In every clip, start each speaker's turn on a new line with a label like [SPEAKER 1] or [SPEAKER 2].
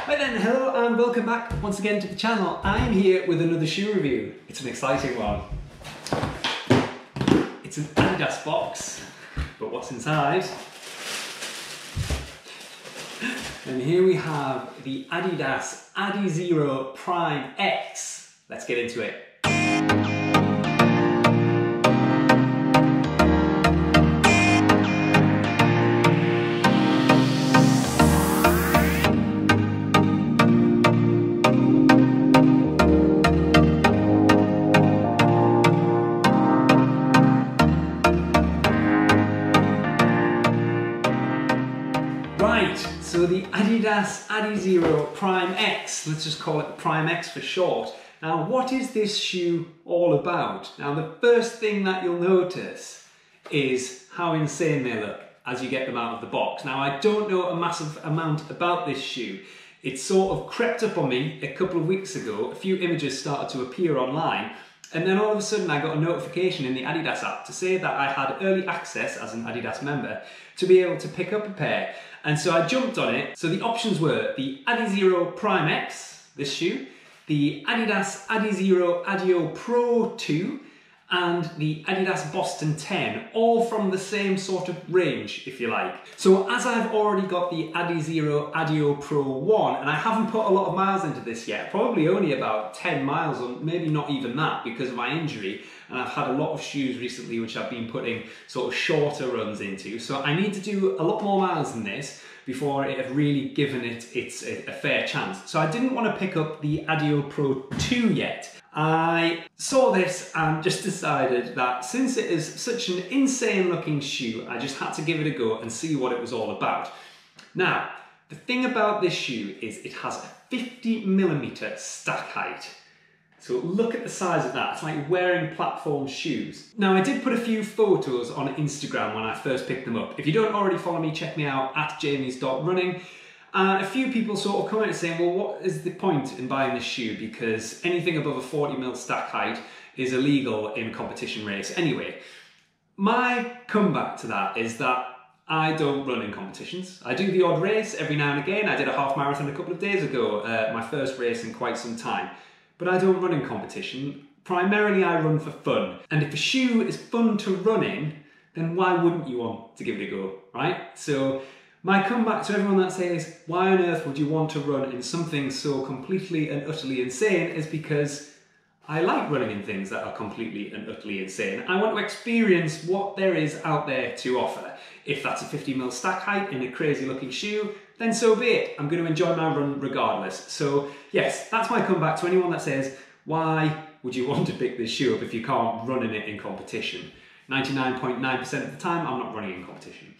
[SPEAKER 1] Right then, hello and welcome back once again to the channel. I'm here with another shoe review. It's an exciting one. It's an Adidas box, but what's inside? And here we have the Adidas Adizero Prime X. Let's get into it. Right, so the Adidas Adizero Prime X, let's just call it Prime X for short. Now, what is this shoe all about? Now, the first thing that you'll notice is how insane they look as you get them out of the box. Now, I don't know a massive amount about this shoe. It sort of crept up on me a couple of weeks ago. A few images started to appear online, and then all of a sudden I got a notification in the Adidas app to say that I had early access as an Adidas member to be able to pick up a pair. And so I jumped on it. So the options were the Adizero Prime X, this shoe, the Adidas Adizero Adios Pro 2, and the Adidas Boston 10, all from the same sort of range, if you like. So as I've already got the Adizero Adios Pro 1, and I haven't put a lot of miles into this yet, probably only about 10 miles, or maybe not even that because of my injury, and I've had a lot of shoes recently which I've been putting sort of shorter runs into, so I need to do a lot more miles than this before it have really given it a fair chance. So I didn't want to pick up the Adios Pro 2 yet. I saw this and just decided that since it is such an insane looking shoe, I just had to give it a go and see what it was all about. Now, the thing about this shoe is it has a 50mm stack height. So look at the size of that. It's like wearing platform shoes. Now, I did put a few photos on Instagram when I first picked them up. If you don't already follow me, check me out at jamies.running. A few people sort of commented saying, well, what is the point in buying this shoe? Because anything above a 40mm stack height is illegal in competition race anyway. My comeback to that is that I don't run in competitions. I do the odd race every now and again. I did a half marathon a couple of days ago, my first race in quite some time. But I don't run in competition. Primarily I run for fun. And if a shoe is fun to run in, then why wouldn't you want to give it a go, right? So my comeback to everyone that says, why on earth would you want to run in something so completely and utterly insane, is because I like running in things that are completely and utterly insane. I want to experience what there is out there to offer. If that's a 50mm stack height in a crazy looking shoe, then so be it. I'm going to enjoy my run regardless. So yes, that's my comeback to anyone that says, why would you want to pick this shoe up if you can't run in it in competition? 99.9% of the time, I'm not running in competition.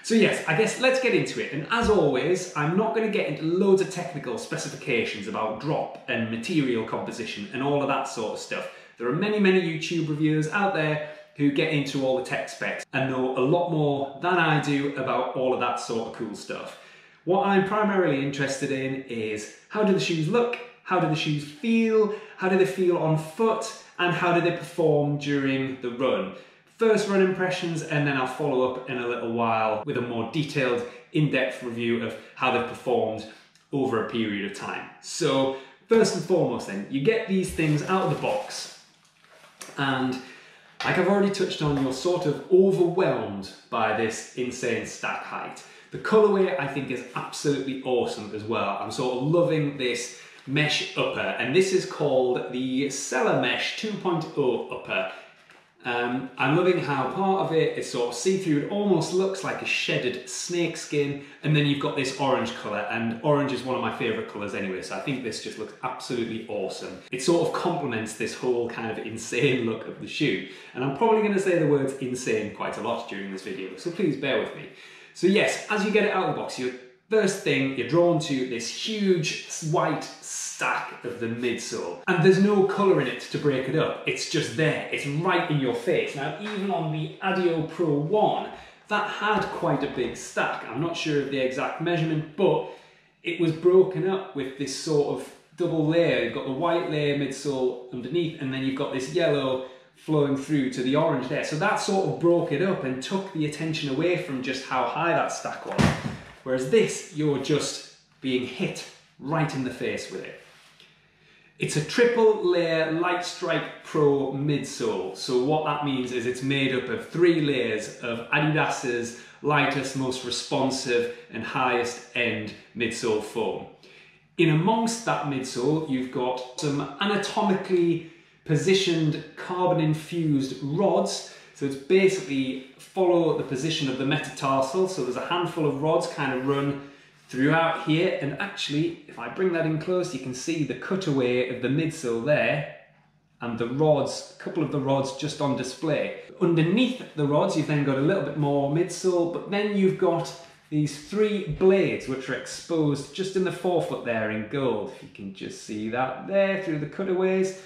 [SPEAKER 1] So yes, I guess let's get into it. And as always, I'm not going to get into loads of technical specifications about drop and material composition and all of that sort of stuff. There are many, many YouTube reviewers out there who get into all the tech specs and know a lot more than I do about all of that sort of cool stuff. What I'm primarily interested in is how do the shoes look, how do the shoes feel, how do they feel on foot, and how do they perform during the run. First run impressions, and then I'll follow up in a little while with a more detailed, in-depth review of how they've performed over a period of time. So first and foremost then, you get these things out of the box, and like I've already touched on, you're sort of overwhelmed by this insane stack height. The colourway I think is absolutely awesome as well. I'm sort of loving this mesh upper, and this is called the Cellar Mesh 2.0 upper. I'm loving how part of it is sort of see-through. It almost looks like a shedded snake skin, and then you've got this orange colour, and orange is one of my favourite colours anyway, so I think this just looks absolutely awesome. It sort of complements this whole kind of insane look of the shoe, and I'm probably going to say the words insane quite a lot during this video, so please bear with me. So yes, as you get it out of the box, first thing, you're drawn to this huge white stack of the midsole. And there's no colour in it to break it up. It's just there. It's right in your face. Now, even on the Adios Pro 1, that had quite a big stack. I'm not sure of the exact measurement, but it was broken up with this sort of double layer. You've got the white layer midsole underneath, and then you've got this yellow flowing through to the orange there. So that sort of broke it up and took the attention away from just how high that stack was. Whereas this, you're just being hit right in the face with it. It's a triple layer Light Strike Pro midsole. So what that means is it's made up of 3 layers of Adidas's lightest, most responsive and highest end midsole foam. In amongst that midsole, you've got some anatomically positioned carbon infused rods. So it's basically follow the position of the metatarsal. So there's a handful of rods kind of run throughout here, and actually if I bring that in close, you can see the cutaway of the midsole there and the rods, a couple of the rods just on display. Underneath the rods you've then got a little bit more midsole, but then you've got these 3 blades which are exposed just in the forefoot there in gold. If you can just see that there through the cutaways,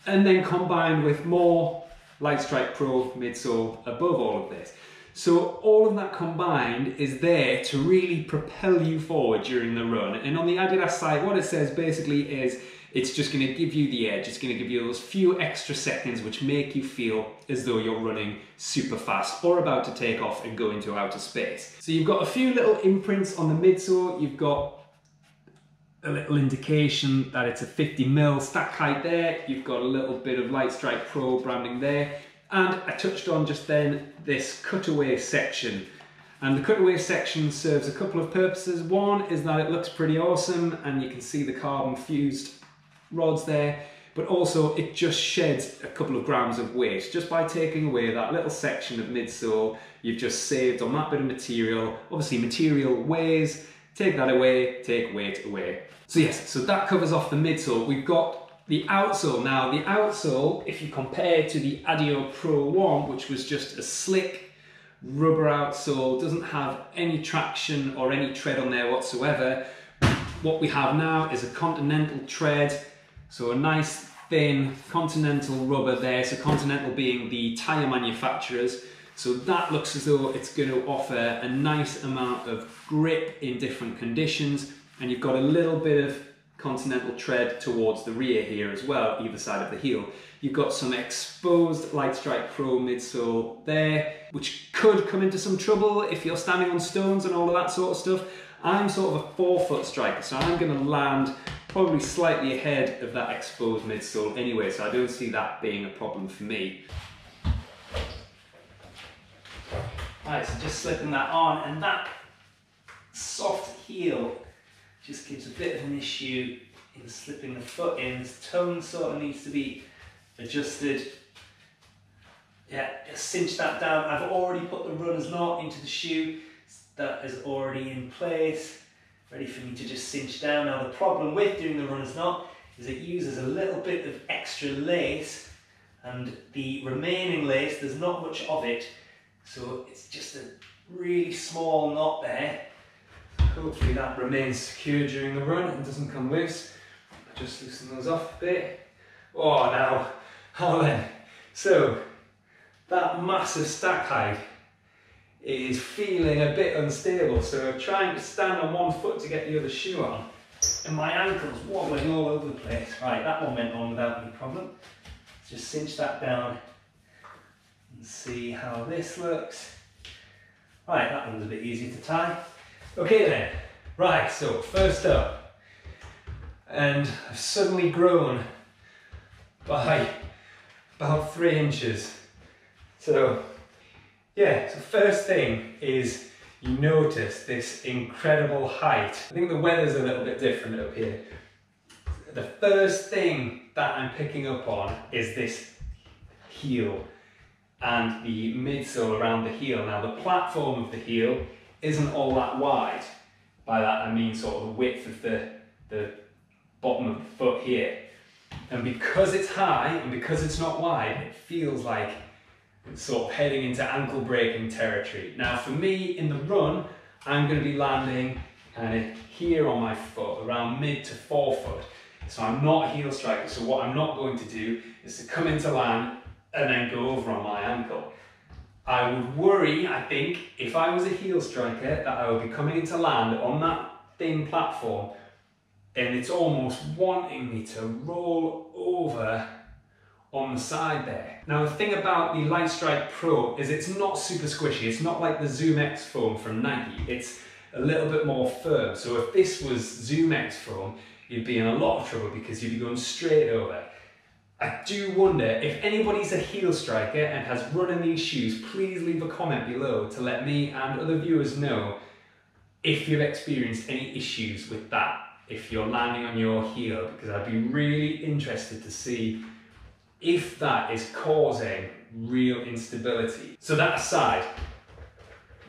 [SPEAKER 1] and then combined with more Light Strike Pro midsole above all of this. So all of that combined is there to really propel you forward during the run. And on the Adidas site, what it says basically is it's just going to give you the edge. It's going to give you those few extra seconds which make you feel as though you're running super fast or about to take off and go into outer space. So you've got a few little imprints on the midsole. You've got a little indication that it's a 50mm stack height there. You've got a little bit of Light Strike Pro branding there. And I touched on just then this cutaway section. And the cutaway section serves a couple of purposes. One is that it looks pretty awesome and you can see the carbon fused rods there, but also it just sheds a couple of grams of weight. Just by taking away that little section of midsole, you've just saved on that bit of material. Obviously material weighs, take that away, take weight away. So yes, so that covers off the midsole. We've got the outsole. Now the outsole, if you compare to the Adios Pro 1, which was just a slick rubber outsole, doesn't have any traction or any tread on there whatsoever. What we have now is a Continental tread, so a nice thin Continental rubber there, so Continental being the tyre manufacturers. So that looks as though it's going to offer a nice amount of grip in different conditions, and you've got a little bit of Continental tread towards the rear here as well, either side of the heel. You've got some exposed Light Strike Pro midsole there, which could come into some trouble if you're standing on stones and all of that sort of stuff. I'm sort of a 4-foot striker, so I'm going to land probably slightly ahead of that exposed midsole anyway, so I don't see that being a problem for me. Alright, so just slipping that on, and that soft heel just gives a bit of an issue in slipping the foot in. This tone sort of needs to be adjusted. Yeah, just cinch that down. I've already put the runner's knot into the shoe. That is already in place, ready for me to just cinch down. Now the problem with doing the runner's knot is it uses a little bit of extra lace, and the remaining lace, there's not much of it, so it's just a really small knot there. Hopefully that remains secure during the run and doesn't come loose. Just loosen those off a bit. Oh, now, how then? So, that massive stack height is feeling a bit unstable, so trying to stand on one foot to get the other shoe on, and my ankle's wobbling all over the place. Right, that one went on without any problem. Let's just cinch that down and see how this looks. Right, that one's a bit easier to tie. Okay then, right, so first up, and I've suddenly grown by about 3 inches. So yeah, so first thing is you notice this incredible height. I think the weather's a little bit different up here. The first thing that I'm picking up on is this heel and the midsole around the heel. Now the platform of the heel isn't all that wide. By that I mean sort of the width of the bottom of the foot here. And because it's high and because it's not wide, it feels like it's sort of heading into ankle breaking territory. Now for me in the run, I'm going to be landing kind of here on my foot, around mid to forefoot. So I'm not a heel striker, so what I'm not going to do is to come into land and then go over on my ankle. I would worry, I think, if I was a heel striker, that I would be coming into land on that thin platform and it's almost wanting me to roll over on the side there. Now the thing about the Light Strike Pro is it's not super squishy. It's not like the Zoom X foam from Nike. It's a little bit more firm. So if this was Zoom X foam, you'd be in a lot of trouble because you'd be going straight over. I do wonder if anybody's a heel striker and has run in these shoes, please leave a comment below to let me and other viewers know if you've experienced any issues with that, if you're landing on your heel, because I'd be really interested to see if that is causing real instability. So that aside,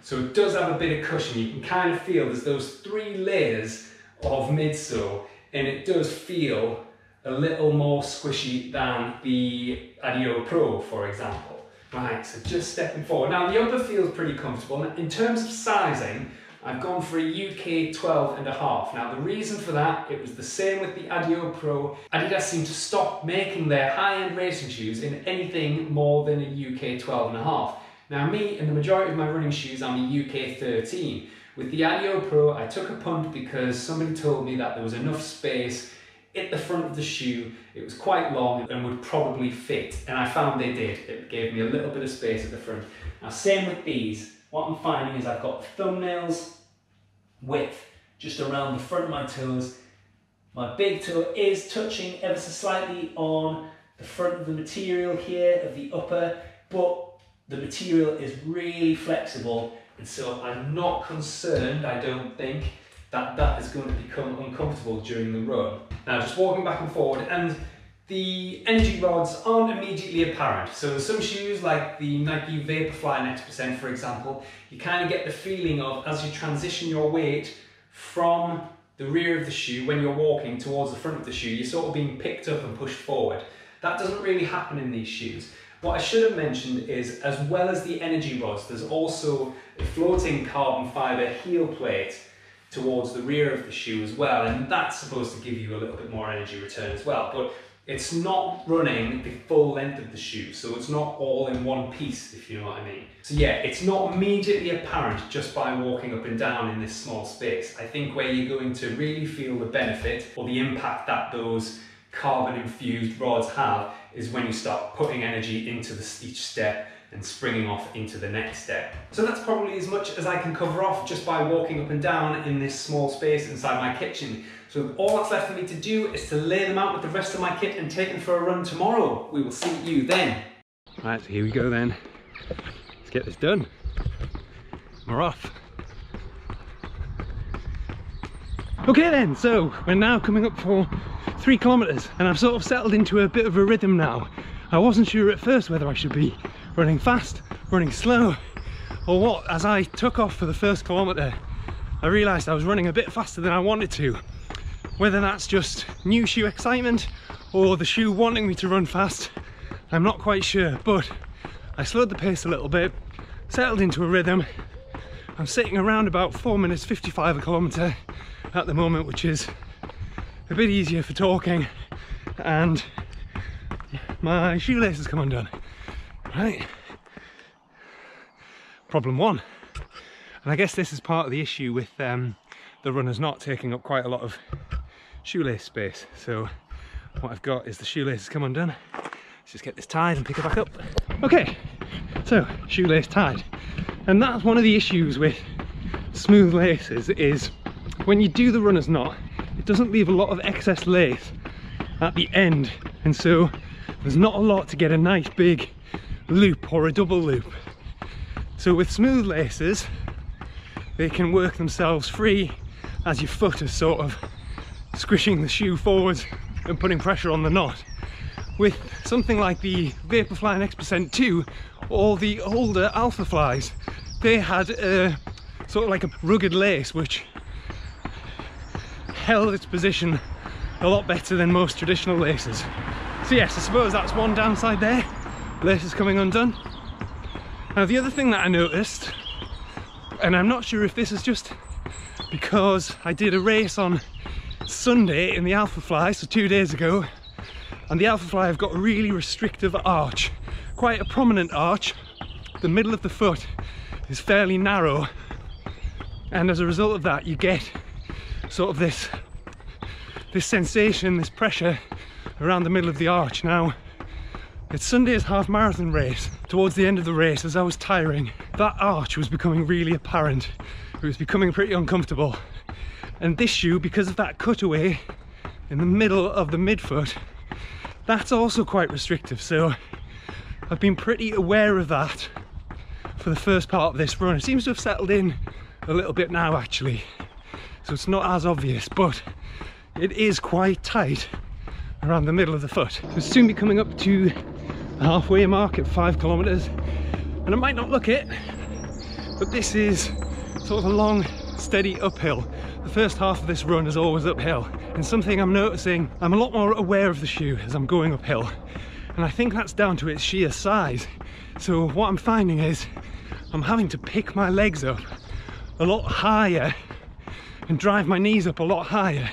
[SPEAKER 1] so it does have a bit of cushion. You can kind of feel there's those 3 layers of midsole, and it does feel a little more squishy than the Adizero Pro, for example. Right, so just stepping forward. Now the upper feels pretty comfortable. In terms of sizing, I've gone for a UK 12.5. Now the reason for that, it was the same with the Adizero Pro. Adidas seemed to stop making their high-end racing shoes in anything more than a UK 12.5. Now me, in the majority of my running shoes, I'm a UK 13. With the Adizero Pro, I took a punt because somebody told me that there was enough space at the front of the shoe. It was quite long and would probably fit, and I found they did. It gave me a little bit of space at the front. Now same with these. What I'm finding is I've got the thumbnails width just around the front of my toes. My big toe is touching ever so slightly on the front of the material here of the upper, but the material is really flexible, and so I'm not concerned, I don't think, that that is going to become uncomfortable during the run. Now just walking back and forward, and the energy rods aren't immediately apparent. So some shoes like the Nike Vaporfly X%, for example, you kind of get the feeling of, as you transition your weight from the rear of the shoe when you're walking towards the front of the shoe, you're sort of being picked up and pushed forward. That doesn't really happen in these shoes. What I should have mentioned is, as well as the energy rods, there's also a floating carbon fibre heel plate towards the rear of the shoe as well, and that's supposed to give you a little bit more energy return as well, but it's not running the full length of the shoe, so it's not all in one piece, if you know what I mean. So yeah, it's not immediately apparent just by walking up and down in this small space. I think where you're going to really feel the benefit or the impact that those carbon infused rods have is when you start putting energy into each step and springing off into the next step. So that's probably as much as I can cover off just by walking up and down in this small space inside my kitchen. So all that's left for me to do is to lay them out with the rest of my kit and take them for a run tomorrow. We will see you then. Right, so here we go then. Let's get this done. We're off. Okay then, so we're now coming up for 3 kilometers, and I've sort of settled into a bit of a rhythm now. I wasn't sure at first whether I should be running fast, running slow, or what. As I took off for the first kilometer, I realised I was running a bit faster than I wanted to. Whether that's just new shoe excitement or the shoe wanting me to run fast, I'm not quite sure, but I slowed the pace a little bit, settled into a rhythm. I'm sitting around about 4 minutes 55 a kilometre at the moment, which is a bit easier for talking, and my shoelace has come undone. Right, problem 1. And I guess this is part of the issue with the runners not taking up quite a lot of shoelace space. So what I've got is the shoelace has come undone. Let's just get this tied and pick it back up. Okay, so shoelace tied. And that's one of the issues with smooth laces, is when you do the runner's knot, it doesn't leave a lot of excess lace at the end, and so there's not a lot to get a nice big loop or a double loop. So with smooth laces, they can work themselves free as your foot is sort of squishing the shoe forwards and putting pressure on the knot. With something like the Vaporfly X% 2 or the older Alpha Flies, they had a sort of like a rugged lace which held its position a lot better than most traditional laces. So yes, I suppose that's one downside there. Laces coming undone. Now the other thing that I noticed, and I'm not sure if this is just because I did a race on Sunday in the Alpha Fly, so 2 days ago, and the Alpha Fly have got a really restrictive arch, quite a prominent arch. The middle of the foot is fairly narrow, and as a result of that you get sort of this sensation, this pressure around the middle of the arch. Now it's Sunday's half marathon race. Towards the end of the race, as I was tiring, that arch was becoming really apparent, it was becoming pretty uncomfortable. And this shoe, because of that cutaway in the middle of the midfoot, that's also quite restrictive. So I've been pretty aware of that for the first part of this run. It seems to have settled in a little bit now actually, so it's not as obvious, but it is quite tight around the middle of the foot. So we'll soon be coming up to the halfway mark at 5 kilometers, and I might not look it, but this is sort of a long steady uphill. The first half of this run is always uphill, and something I'm noticing, I'm a lot more aware of the shoe as I'm going uphill, and I think that's down to its sheer size. So what I'm finding is I'm having to pick my legs up a lot higher and drive my knees up a lot higher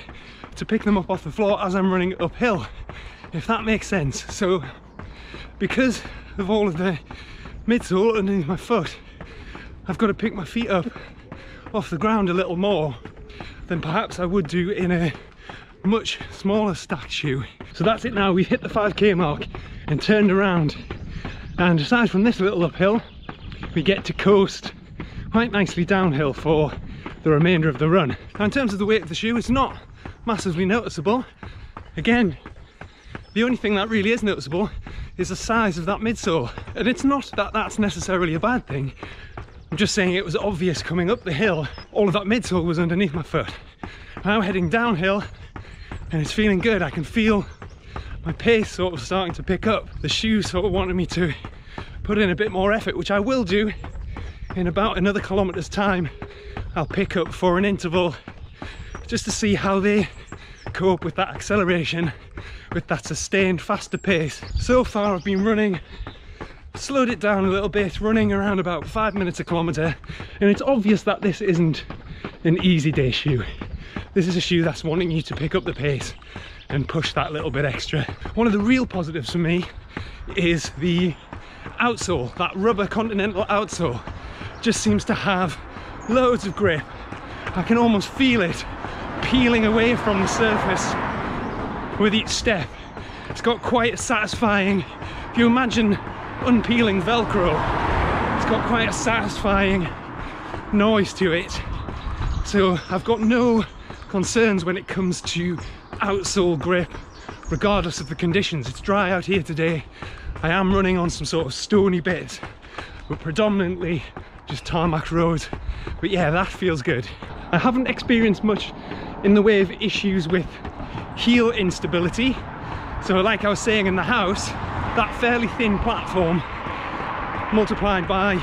[SPEAKER 1] to pick them up off the floor as I'm running uphill, if that makes sense. So because of all of the midsole underneath my foot, I've got to pick my feet up off the ground a little more than perhaps I would do in a much smaller stacked shoe. So that's it now, we've hit the 5k mark and turned around, and aside from this little uphill, we get to coast quite nicely downhill for the remainder of the run. Now in terms of the weight of the shoe, it's not massively noticeable. Again, the only thing that really is noticeable is the size of that midsole, and it's not that that's necessarily a bad thing. I'm just saying it was obvious coming up the hill, all of that midsole was underneath my foot. Now heading downhill, and it's feeling good. I can feel my pace sort of starting to pick up. The shoe sort of wanted me to put in a bit more effort, which I will do in about another kilometre's time. I'll pick up for an interval just to see how they cope with that acceleration, with that sustained faster pace. So far I've been running, slowed it down a little bit, running around about 5 minutes a kilometre, and it's obvious that this isn't an easy day shoe. This is a shoe that's wanting you to pick up the pace and push that little bit extra. One of the real positives for me is the outsole. That rubber Continental outsole just seems to have loads of grip. I can almost feel it peeling away from the surface with each step. It's got quite a satisfying, if you imagine unpeeling Velcro, it's got quite a satisfying noise to it. So I've got no concerns when it comes to outsole grip, regardless of the conditions. It's dry out here today. I am running on some sort of stony bits, but predominantly just tarmac roads. But yeah, that feels good. I haven't experienced much in the way of issues with heel instability. So like I was saying in the house, that fairly thin platform multiplied by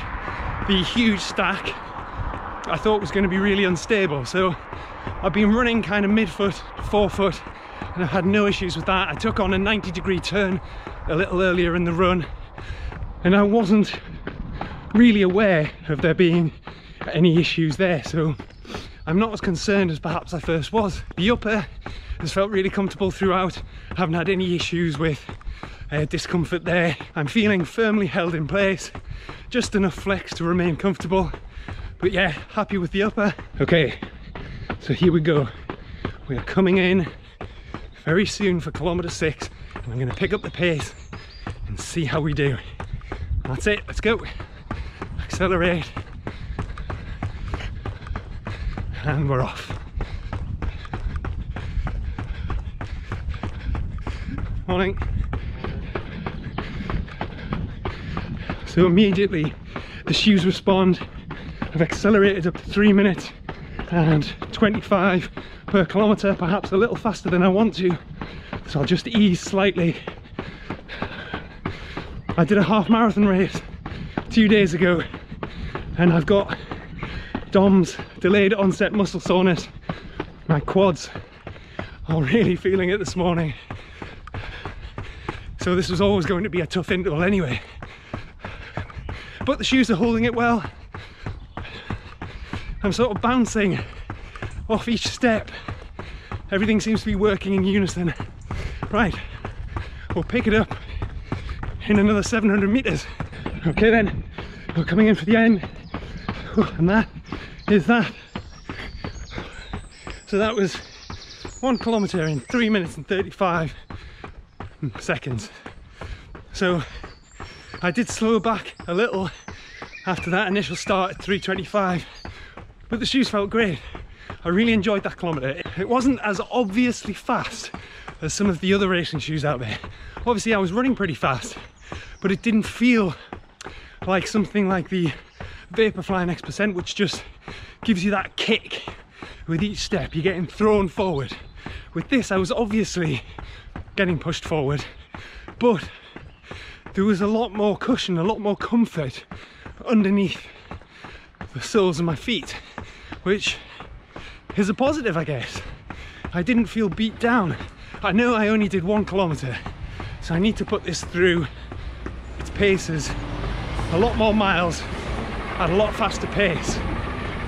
[SPEAKER 1] the huge stack I thought was going to be really unstable. So I've been running kind of midfoot, forefoot, and I've had no issues with that. I took on a 90-degree turn a little earlier in the run, and I wasn't really aware of there being any issues there, so I'm not as concerned as perhaps I first was. The upper has felt really comfortable throughout. I haven't had any issues with discomfort there. I'm feeling firmly held in place, just enough flex to remain comfortable. But yeah, happy with the upper. Okay, so here we go. We are coming in very soon for kilometre 6, and I'm going to pick up the pace and see how we do. That's it, let's go. Accelerate. And we're off. Morning. So immediately the shoes respond. I've accelerated up to 3 minutes and 25 per kilometre, perhaps a little faster than I want to, so I'll just ease slightly. I did a half marathon race 2 days ago, and I've got DOMS, delayed onset muscle soreness. My quads are really feeling it this morning, so this was always going to be a tough interval anyway, but the shoes are holding it well. I'm sort of bouncing off each step. Everything seems to be working in unison. Right, we'll pick it up in another 700 meters. Okay then, we're coming in for the end. And that is that. So that was 1 kilometre in 3 minutes and 35 seconds. So I did slow back a little after that initial start at 3:25.
[SPEAKER 2] but the shoes felt great. I really enjoyed that kilometre. It wasn't as obviously fast as some of the other racing shoes out there. Obviously I was running pretty fast, but it didn't feel like something like the Vaporfly X%, which just gives you that kick with each step. You're getting thrown forward. With this, I was obviously getting pushed forward, but there was a lot more cushion, a lot more comfort underneath the soles of my feet, which is a positive, I guess. I didn't feel beat down. I know I only did 1 kilometre, so I need to put this through its paces, a lot more miles at a lot faster pace,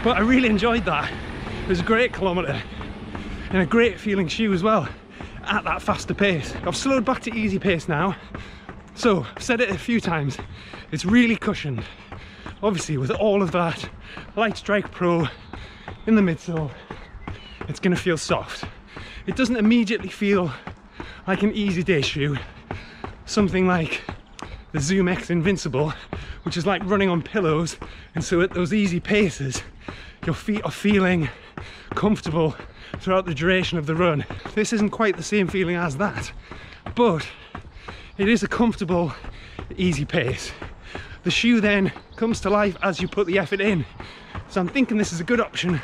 [SPEAKER 2] but I really enjoyed that. It was a great kilometre and a great feeling shoe as well at that faster pace. I've slowed back to easy pace now, so I've said it a few times, it's really cushioned. Obviously with all of that Light Strike Pro in the midsole, it's going to feel soft. It doesn't immediately feel like an easy day shoe, something like the Zoom X Invincible, which is like running on pillows, and so at those easy paces your feet are feeling comfortable throughout the duration of the run. This isn't quite the same feeling as that, but it is a comfortable, easy pace. The shoe then comes to life as you put the effort in, so I'm thinking this is a good option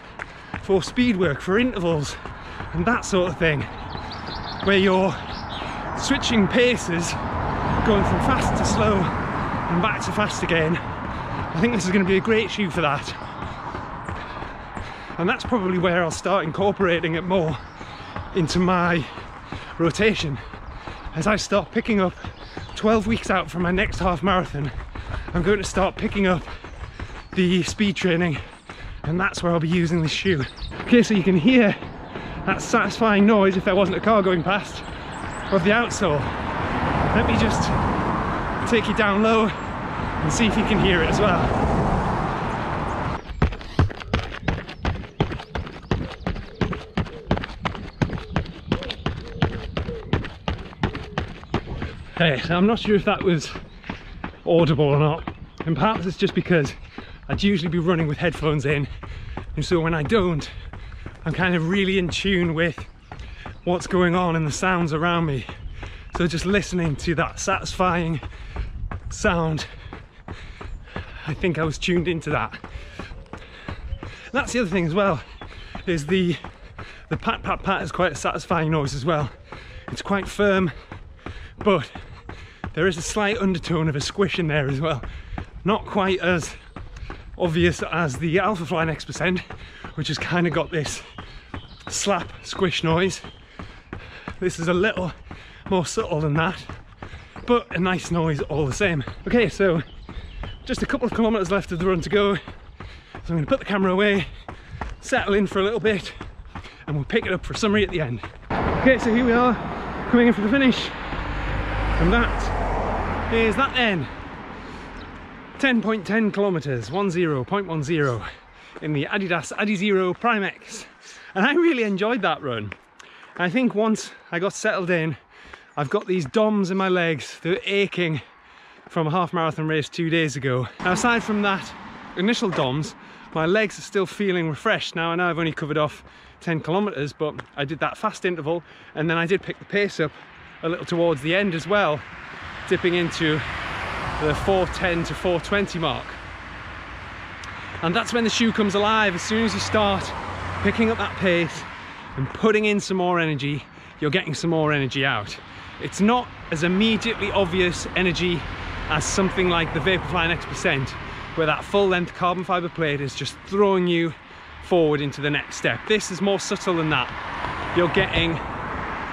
[SPEAKER 2] for speed work, for intervals and that sort of thing, where you're switching paces, going from fast to slow and back to fast again. I think this is going to be a great shoe for that, and that's probably where I'll start incorporating it more into my rotation. As I start picking up 12 weeks out from my next half marathon, I'm going to start picking up the speed training, and that's where I'll be using this shoe. Okay, so you can hear that satisfying noise, if there wasn't a car going past, of the outsole. Let me just take you down low and see if you can hear it as well. Okay, so I'm not sure if that was audible or not, and perhaps it's just because I'd usually be running with headphones in, and so when I don't, I'm kind of really in tune with what's going on and the sounds around me. So just listening to that satisfying sound, I think I was tuned into that. And that's the other thing as well, is the pat pat pat is quite a satisfying noise as well. It's quite firm, but there is a slight undertone of a squish in there as well. Not quite as obvious as the Alphafly X%, which has kind of got this slap squish noise. This is a little more subtle than that, but a nice noise all the same. Okay, so just a couple of kilometers left of the run to go, so I'm going to put the camera away, settle in for a little bit, and we'll pick it up for a summary at the end. Okay, so here we are coming in for the finish, and that is that then. 10.10 kilometers, 10.10 in the Adidas Adizero Prime X, and I really enjoyed that run. I think once I got settled in, I've got these DOMs in my legs, they're aching from a half marathon race 2 days ago. Now aside from that initial DOMs, my legs are still feeling refreshed. Now I know I've only covered off 10 kilometers, but I did that fast interval, and then I did pick the pace up a little towards the end as well, dipping into the 4:10 to 4:20 mark. And that's when the shoe comes alive. As soon as you start picking up that pace and putting in some more energy, you're getting some more energy out. It's not as immediately obvious energy as something like the Vaporfly X%, where that full length carbon fiber plate is just throwing you forward into the next step. This is more subtle than that. You're getting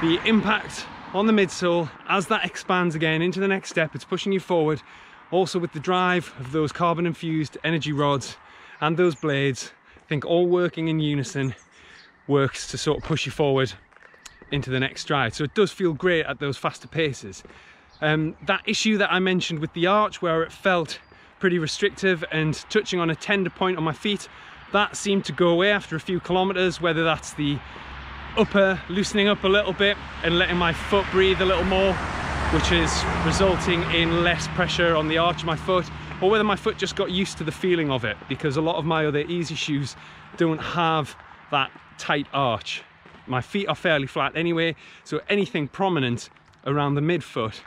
[SPEAKER 2] the impact on the midsole as that expands again into the next step. It's pushing you forward, also with the drive of those carbon infused energy rods and those blades. I think all working in unison works to sort of push you forward into the next stride. So it does feel great at those faster paces. That issue that I mentioned with the arch, where it felt pretty restrictive and touching on a tender point on my feet, that seemed to go away after a few kilometers, whether that's the upper loosening up a little bit and letting my foot breathe a little more, which is resulting in less pressure on the arch of my foot, or whether my foot just got used to the feeling of it, because a lot of my other easy shoes don't have that tight arch. My feet are fairly flat anyway, so anything prominent around the midfoot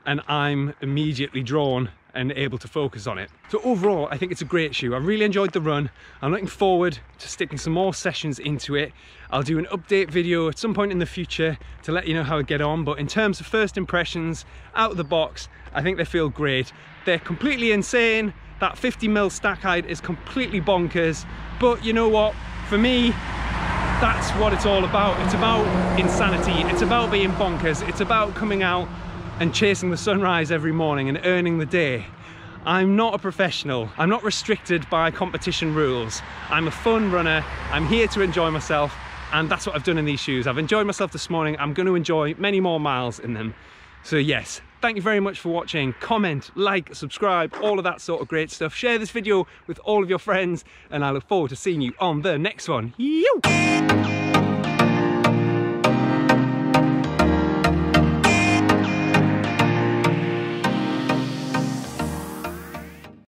[SPEAKER 2] and I'm immediately drawn and able to focus on it. So overall, I think it's a great shoe. I really enjoyed the run. I'm looking forward to sticking some more sessions into it. I'll do an update video at some point in the future to let you know how I get on, but in terms of first impressions, out of the box, I think they feel great. They're completely insane. That 50mm stack height is completely bonkers, but you know what? For me, that's what it's all about. It's about insanity. It's about being bonkers. It's about coming out and chasing the sunrise every morning and earning the day. I'm not a professional. I'm not restricted by competition rules. I'm a fun runner. I'm here to enjoy myself, and that's what I've done in these shoes. I've enjoyed myself this morning. I'm going to enjoy many more miles in them. So yes, thank you very much for watching. Comment, like, subscribe, all of that sort of great stuff. Share this video with all of your friends, and I look forward to seeing you on the next one. Yo!